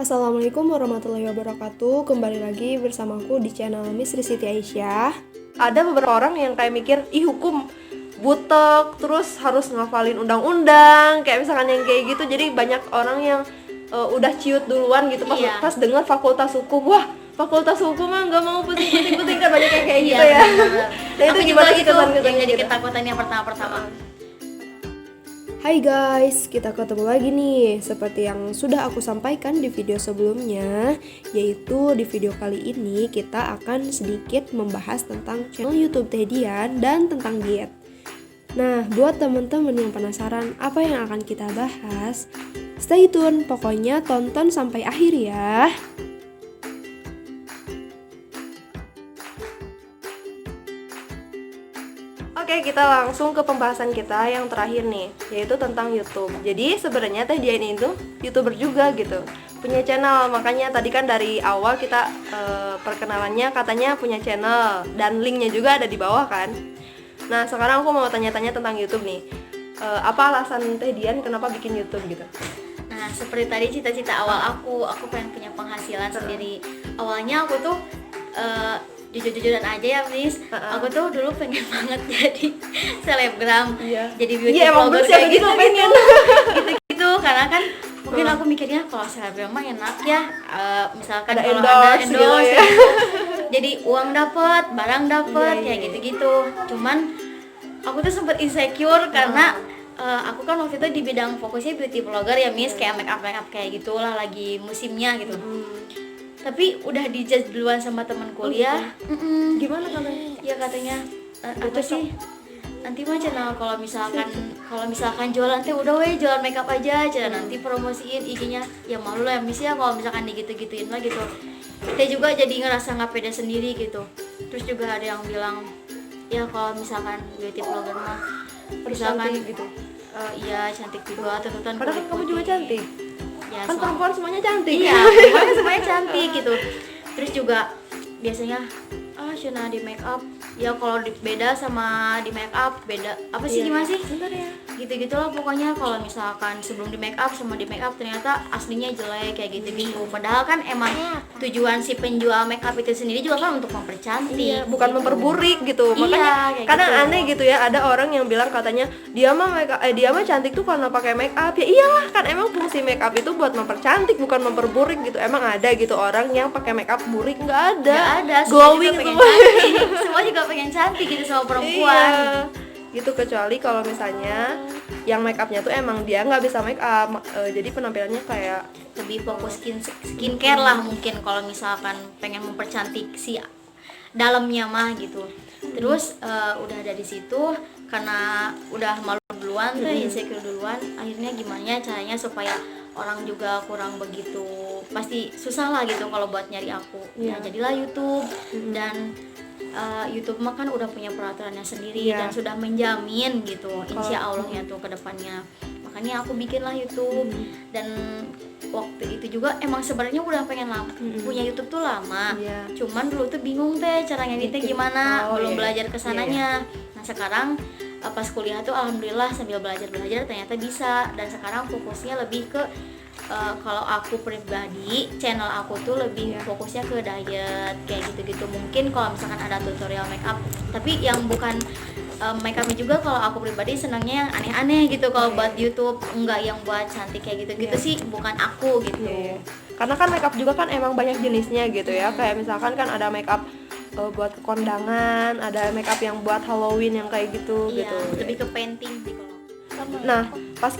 Assalamualaikum warahmatullahi wabarakatuh. Kembali lagi bersamaku di channel Miss Siti Aisyah. Ada beberapa orang yang kayak mikir, ih hukum butek, terus harus ngafalin undang-undang, kayak misalkan yang kayak gitu. Jadi banyak orang yang udah ciut duluan gitu pas dengar fakultas hukum. Wah, fakultas hukum mah nggak mau pusing-pusing kan, banyak yang kayak gitu ya. Nah itu gimana itu kesan-kesannya yang jadi gitu? ketakutan yang pertama. Hai guys, kita ketemu lagi nih. Seperti yang sudah aku sampaikan di video sebelumnya, yaitu di video kali ini kita akan sedikit membahas tentang channel YouTube Teh Dian dan tentang diet. Nah, buat teman-teman yang penasaran apa yang akan kita bahas, stay tune, pokoknya tonton sampai akhir ya. Oke, kita langsung ke pembahasan kita yang terakhir nih, yaitu tentang YouTube. Jadi sebenarnya Teh Dian itu YouTuber juga gitu, punya channel. Makanya tadi kan dari awal kita perkenalannya katanya punya channel, dan linknya juga ada di bawah kan. Nah sekarang aku mau tanya-tanya tentang YouTube nih. Apa alasan Teh Dian kenapa bikin YouTube gitu? Nah, seperti tadi cita-cita awal aku pengen punya penghasilan sendiri. Awalnya aku tuh jujur-jujuran aja ya, Miss. Aku tuh dulu pengen banget jadi selebgram, jadi beauty vlogger kayak gitu, gitu karena kan mungkin aku mikirnya kalau selebgram mah enak ya, misalkan Ada kalau endorse ada gitu endorse ya. jadi uang dapat, barang dapat, Iya. kayak gitu-gitu. Cuman aku tuh sempet insecure karena aku kan waktu itu di bidang fokusnya beauty vlogger ya, Miss, kayak make up kayak gitulah, lagi musimnya gitu. Tapi udah dijudge duluan sama teman kuliah. Gimana katanya? Ya katanya apa sih? Nanti mah channel kalau misalkan jualan teh udah weh jualan makeup aja, nanti promosiin IG-nya. Ya malu lah ya, Miss, ya kalau misalkan digitu-gituin lah gitu. Kita juga jadi ngerasa nggak pede sendiri gitu. Terus juga ada yang bilang, ya kalau misalkan beauty vlogger mah misalkan gitu. Iya cantik juga, tuntutan Padahal kan kamu juga cantik. Ya, Kan perempuan semuanya cantik. iya, perempuan semuanya cantik gitu. Terus juga biasanya Shana di make up, ya kalau beda sama di make up beda apa sih, gimana sih? Bentar ya. Gitu-gitulah pokoknya. Kalau misalkan sebelum di make up sama di make up ternyata aslinya jelek kayak gitu. Padahal kan emang tujuan si penjual make up itu sendiri juga kan untuk mempercantik, Bukan gitu. memperburik gitu. Makanya kayak kadang gitu. aneh gitu ya, ada orang yang bilang katanya dia mah cantik tuh karena pakai make up. Ya iyalah, kan emang fungsi make up itu buat mempercantik, bukan memperburik gitu. Emang ada gitu orang yang pakai make up burik? Nggak ada. Nggak ada, Glowing semua semua. juga pengen cantik. Semua juga pengen cantik gitu sama perempuan. Iya. Gitu, kecuali kalau misalnya yang make upnya tuh emang dia nggak bisa make up, jadi penampilannya kayak Lebih fokus skincare lah mungkin kalau misalkan pengen mempercantik si dalamnya mah gitu. Terus udah dari situ karena udah malu duluan tuh, insecure duluan, akhirnya gimana caranya supaya orang juga kurang begitu, pasti susah lah gitu kalau buat nyari aku. Ya jadilah YouTube. Dan YouTube mah kan udah punya peraturannya sendiri dan sudah menjamin gitu insya Allah ya tuh ke depannya. Makanya aku bikinlah YouTube. Dan waktu itu juga emang sebenarnya udah pengen punya YouTube tuh lama. Cuman dulu tuh bingung teh cara ngeditnya gimana, belum belajar kesananya. Nah sekarang pas kuliah tuh alhamdulillah sambil belajar ternyata bisa. Dan sekarang fokusnya lebih ke kalau aku pribadi, channel aku tuh lebih fokusnya ke diet kayak gitu-gitu. Mungkin kalau misalkan ada tutorial makeup, tapi yang bukan makeupnya juga. Kalau aku pribadi senangnya yang aneh-aneh gitu kalau buat YouTube, enggak yang buat cantik kayak gitu-gitu sih, bukan aku gitu. Karena kan makeup juga kan emang banyak jenisnya gitu ya. Kayak misalkan kan ada makeup buat kondangan, ada makeup yang buat Halloween yang kayak gitu gitu. Lebih ke painting sih kalau. Nah, pas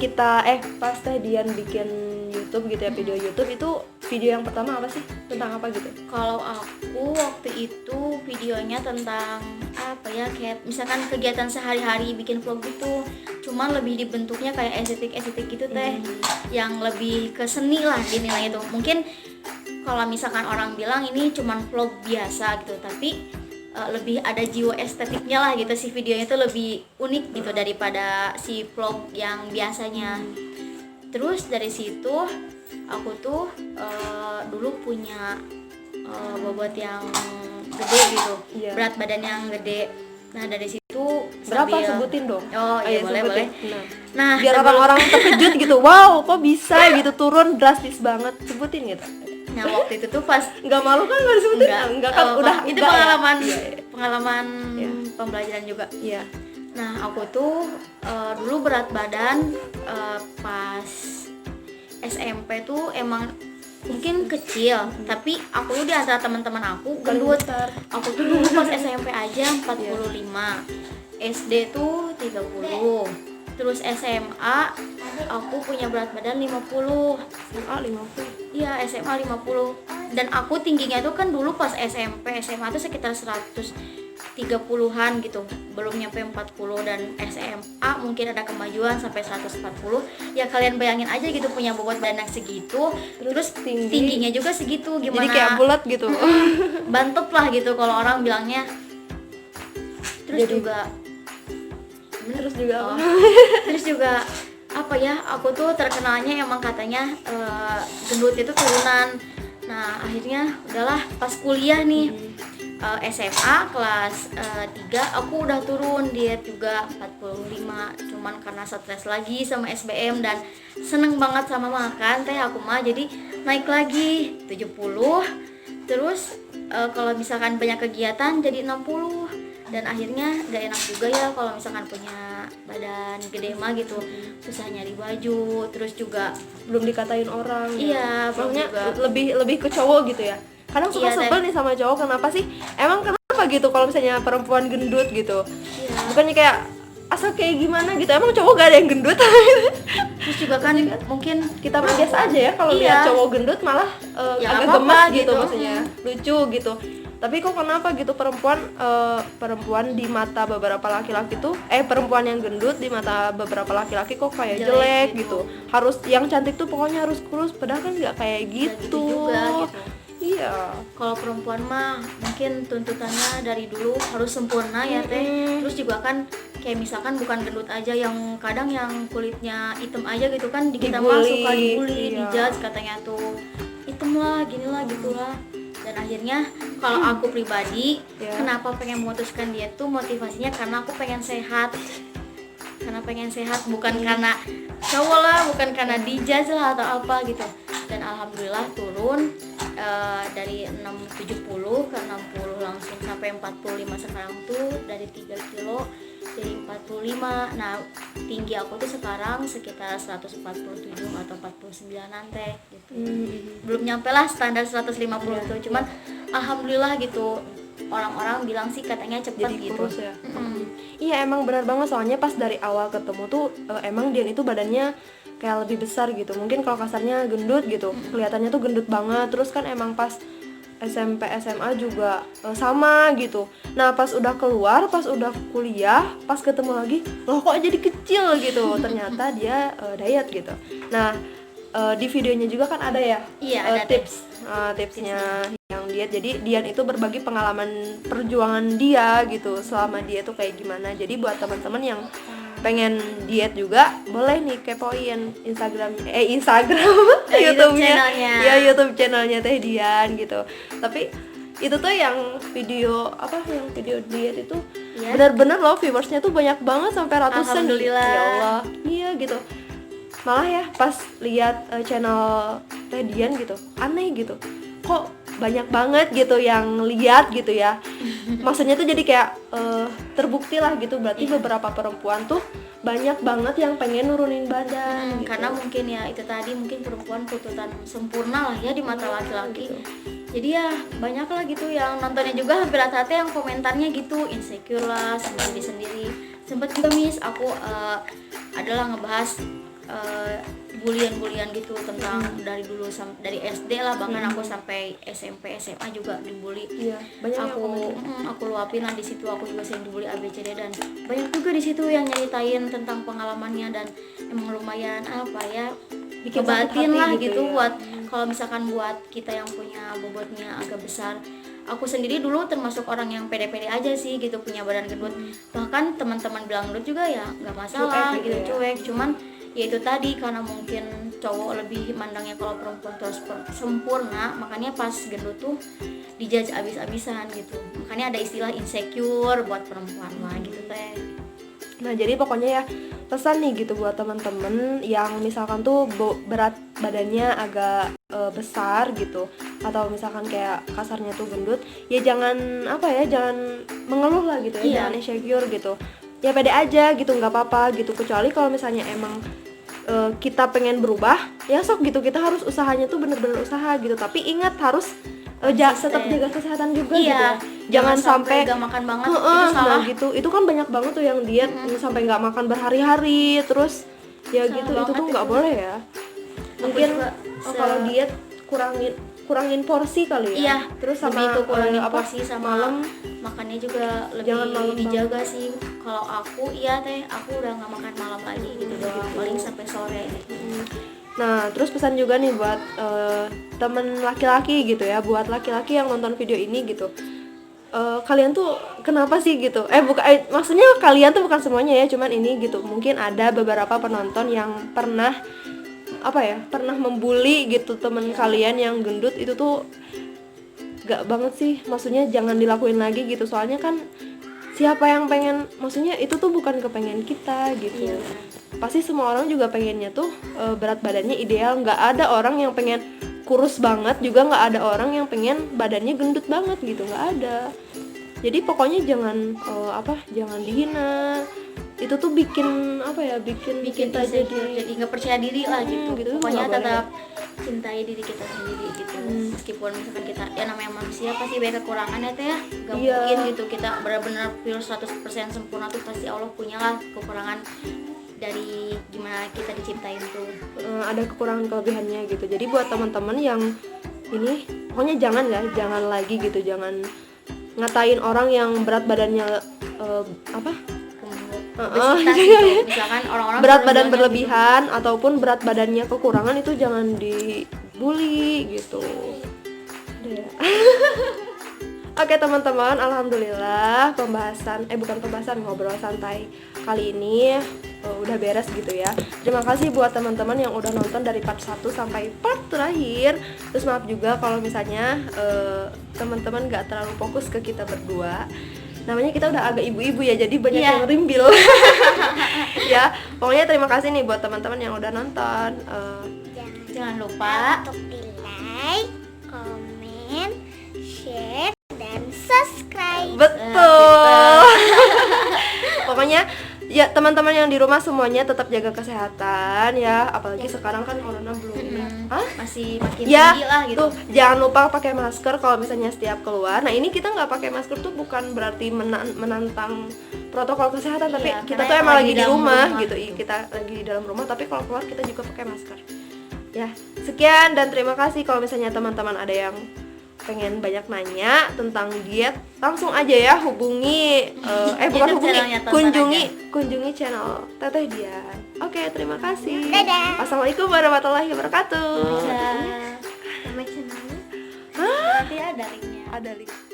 Teh Dian bikin YouTube gitu ya, video YouTube itu video yang pertama apa sih? Tentang apa gitu? Kalau aku waktu itu videonya tentang apa ya, kayak misalkan kegiatan sehari-hari bikin vlog gitu. Cuman lebih dibentuknya kayak estetik gitu teh. Yang lebih ke seni lah dinilai itu. Mungkin kalau misalkan orang bilang ini cuman vlog biasa gitu, tapi lebih ada jiwa estetiknya lah gitu. Si videonya itu lebih unik gitu daripada si vlog yang biasanya. Terus dari situ aku tuh dulu punya bobot yang gede gitu, berat badan yang gede. Nah dari situ Berapa sambil- sebutin dong? Oh iya, boleh boleh. Nah Biar sebelum- orang-orang terkejut gitu, wow kok bisa gitu turun drastis banget, sebutin gitu. Nah waktu itu tuh pas Nggak malu kan kalau disebutin? Enggak kan, udah itu enggak ya? pengalaman Iya, pengalaman Iya. pembelajaran juga. Iya. Nah aku tuh dulu berat badan pas SMP tuh emang mungkin kecil, tapi aku tuh di antara teman-teman aku gendut. besar. Aku tuh dulu pas SMP aja 45, SD tuh 30, terus SMA aku punya berat badan 50. SMA 50. Iya SMA 50. Dan aku tingginya tuh kan dulu pas SMP SMA tuh sekitar 130-an gitu, belum nyampe 40. Dan SMA mungkin ada kemajuan sampai 140. Ya kalian bayangin aja gitu punya bobot badan yang segitu, terus tingginya juga segitu, gimana? Jadi kayak bulat gitu. Bantet lah gitu kalau orang bilangnya. Terus Jadi- juga Terus juga apa? terus juga apa ya, aku tuh terkenalnya emang katanya gendut itu turunan. Nah akhirnya udahlah pas kuliah nih, SMA kelas 3 aku udah turun diet juga 45, cuman karena stres lagi sama SBM dan seneng banget sama makan teh aku mah, jadi naik lagi 70. Terus kalau misalkan banyak kegiatan jadi 60. Dan akhirnya gak enak juga ya kalau misalkan punya badan gede mah gitu, susah nyari baju, terus juga Belum dikatain orang. Iya, belum Maksudnya juga. lebih ke cowok gitu ya. Kadang suka Iya, sebel nih sama cowok, kenapa sih? Emang kenapa gitu kalau misalnya perempuan gendut gitu? iya. Bukannya kayak asal kayak gimana gitu. Emang cowok gak ada yang gendut? Terus juga kan mungkin Kita mah biasa aja ya kalau Iya. lihat cowok gendut malah Ya, agak apa-apa gemas gitu gitu. maksudnya. Lucu gitu. Tapi kok kenapa gitu perempuan di mata beberapa laki-laki tuh perempuan yang gendut di mata beberapa laki-laki kok kayak Jelek jelek gitu. gitu. Harus yang cantik tuh pokoknya harus kurus, padahal kan nggak kayak gitu gitu. juga gitu. Iya. Kalau perempuan mah mungkin tuntutannya dari dulu harus sempurna ya teh. Terus juga kan kayak misalkan bukan gendut aja, yang kadang yang kulitnya hitam aja gitu kan di kita mah Dibully, suka dibully, iya. dijudge katanya tuh hitam lah, gini lah gitulah. Dan akhirnya kalau aku pribadi Ya. kenapa pengen memutuskan diet tuh motivasinya karena aku pengen sehat. Karena pengen sehat, bukan karena cowok lah, bukan karena dijudge lah atau apa gitu. Dan alhamdulillah turun dari 670 ke 60 langsung sampai 45 sekarang tuh, dari 3 kilo jadi 45. Nah tinggi aku tuh sekarang sekitar 147 atau 49an teh gitu. Belum nyampe lah standar 150 tuh, cuman alhamdulillah gitu, orang-orang bilang sih katanya cepet Jadi gitu. kurus ya. Iya emang benar banget, soalnya pas dari awal ketemu tuh emang dia itu badannya kayak lebih besar gitu. Mungkin kalau kasarnya gendut gitu, kelihatannya tuh gendut banget. Terus kan emang pas SMP SMA juga sama gitu. Nah pas udah keluar, pas udah kuliah, pas ketemu lagi, loh kok jadi kecil gitu. Ternyata dia diet gitu. Nah di videonya juga kan ada ya Iya, ada tipsnya yang diet. Jadi Dian itu berbagi pengalaman perjuangan dia gitu selama dia tuh kayak gimana. Jadi buat teman-teman yang pengen diet juga boleh nih kepoin Instagram YouTube-nya channelnya. ya, YouTube channelnya Teh Dian gitu. Tapi itu tuh yang video diet itu Iya. benar-benar loh viewersnya tuh banyak banget sampai ratusan. Alhamdulillah. Ya Allah, iya gitu. Malah ya pas lihat channel Teh Dian gitu aneh gitu, kok banyak banget gitu yang lihat gitu ya. Maksudnya tuh jadi kayak terbukti lah gitu, berarti beberapa perempuan tuh banyak banget yang pengen nurunin badan gitu. Karena mungkin ya itu tadi, mungkin perempuan tuntutan sempurna lah ya di mata laki-laki. Jadi ya banyak lah gitu yang nontonnya juga, hampir rata-rata yang komentarnya gitu insecure lah, sendiri-sendiri. Sempet juga aku adalah ngebahas bulian gitu tentang dari dulu dari SD lah, bahkan aku sampai SMP SMA juga dibully. Iya, banyak yang Aku komen. aku luapin lah di situ, aku juga sering dibully ABCD, dan banyak juga di situ yang nyeritain tentang pengalamannya, dan emang lumayan apa ya, Bikin kebatin sakit hati lah gitu gitu ya. buat kalau misalkan buat kita yang punya bobotnya agak besar. Aku sendiri dulu termasuk orang yang pede-pede aja sih gitu, punya badan gendut. Bahkan teman-teman bilang gendut juga ya nggak masalah Cuek gitu gitu, ya. cuek. Cuman ya itu tadi, karena mungkin cowok lebih mandangnya kalau perempuan terus sempurna, makanya pas gendut tuh dijudge abis-abisan gitu. Makanya ada istilah insecure buat perempuan lah gitu teh. Nah jadi pokoknya ya pesan nih gitu buat teman-teman yang misalkan tuh berat badannya agak besar gitu, atau misalkan kayak kasarnya tuh gendut, ya jangan jangan mengeluh lah gitu ya, jangan insecure gitu, ya pede aja gitu, nggak apa-apa gitu. Kecuali kalau misalnya emang kita pengen berubah, ya sok gitu, kita harus usahanya tuh bener-bener usaha gitu. Tapi ingat harus tetap jaga kesehatan juga gitu ya. Jangan sampai gak makan banget, itu salah. Nah gitu, itu kan banyak banget tuh yang diet sampai nggak makan berhari-hari, terus ya salah gitu, itu tuh nggak boleh ya. Mungkin kalau diet kurangin porsi kali ya. Iya, terus sama lebih ke kurangin porsi sama malam makannya juga lebih dijaga sih. Kalau aku aku udah nggak makan malam lagi gitu doang, paling sampai sore. Nah terus pesan juga nih buat temen laki-laki gitu ya, buat laki-laki yang nonton video ini gitu, kalian tuh kenapa sih gitu, maksudnya kalian tuh bukan semuanya ya, cuman ini gitu, mungkin ada beberapa penonton yang pernah membuli gitu temen kalian yang gendut. Itu tuh gak banget sih, maksudnya jangan dilakuin lagi gitu. Soalnya kan siapa yang pengen, maksudnya itu tuh bukan kepengen kita gitu. Pasti semua orang juga pengennya tuh berat badannya ideal. Gak ada orang yang pengen kurus banget, juga gak ada orang yang pengen badannya gendut banget gitu, gak ada. Jadi pokoknya jangan jangan dihina. Itu tuh bikin kita jadi nggak percaya diri lah gitu. Pokoknya boleh. tetap cintai diri kita sendiri gitu. Meskipun misalkan kita ya namanya manusia pasti banyak kekurangan ya teh ya. Gak mungkin gitu kita benar-benar pure 100% sempurna tuh, pasti Allah punya lah kekurangan dari gimana kita diciptain tuh. Ada kekurangan kelebihannya gitu. Jadi buat teman-teman yang ini pokoknya jangan lagi gitu, jangan ngatain orang yang berat badannya gitu. Misalkan orang-orang berat badan berlebihan gitu, ataupun berat badannya kekurangan, itu jangan dibully gitu. Oke teman-teman, alhamdulillah ngobrol santai kali ini udah beres gitu ya. Terima kasih buat teman-teman yang udah nonton dari part 1 sampai part terakhir. Terus maaf juga kalau misalnya teman-teman gak terlalu fokus ke kita berdua. Namanya kita udah agak ibu-ibu ya, jadi banyak yang rimbil. Ya, pokoknya terima kasih nih buat teman-teman yang udah nonton. Jangan lupa untuk di like, komen, share, dan subscribe. Betul. Pokoknya ya teman-teman yang di rumah semuanya tetap jaga kesehatan ya, apalagi sekarang kan corona belum masih makin tinggi lah gitu. Tuh jangan lupa pakai masker kalau misalnya setiap keluar. Nah ini kita nggak pakai masker tuh bukan berarti menantang protokol kesehatan, tapi kita tuh emang lagi di rumah gitu. Kita lagi di dalam rumah, tapi kalau keluar kita juga pakai masker. Ya sekian dan terima kasih. Kalau misalnya teman-teman ada yang pengen banyak nanya tentang diet, langsung aja ya hubungi kunjungi channel Teteh Dian. Oke, terima kasih. Dadah. Assalamualaikum warahmatullahi wabarakatuh. Sama channelnya nanti ada linknya. Ada link.